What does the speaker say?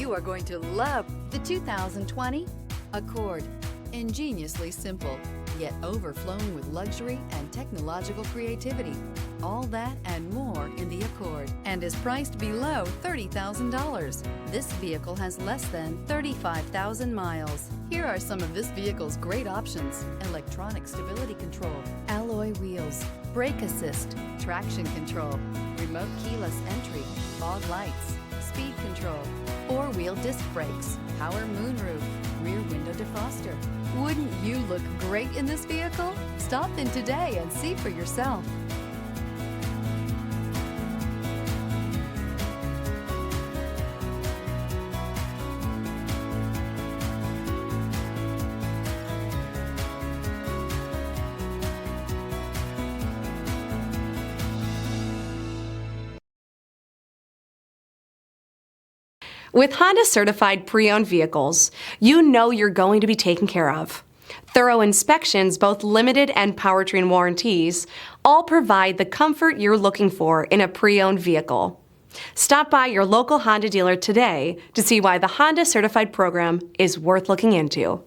You are going to love the 2020 Accord. Ingeniously simple, yet overflowing with luxury and technological creativity. All that and more in the Accord, and is priced below $30,000. This vehicle has less than 35,000 miles. Here are some of this vehicle's great options: electronic stability control, alloy wheels, brake assist, traction control, remote keyless entry, fog lights, speed control, four-wheel disc brakes, power moonroof, rear window defroster. Wouldn't you look great in this vehicle? Stop in today and see for yourself. With Honda Certified Pre-Owned Vehicles, you know you're going to be taken care of. Thorough inspections, both limited and powertrain warranties, all provide the comfort you're looking for in a pre-owned vehicle. Stop by your local Honda dealer today to see why the Honda Certified program is worth looking into.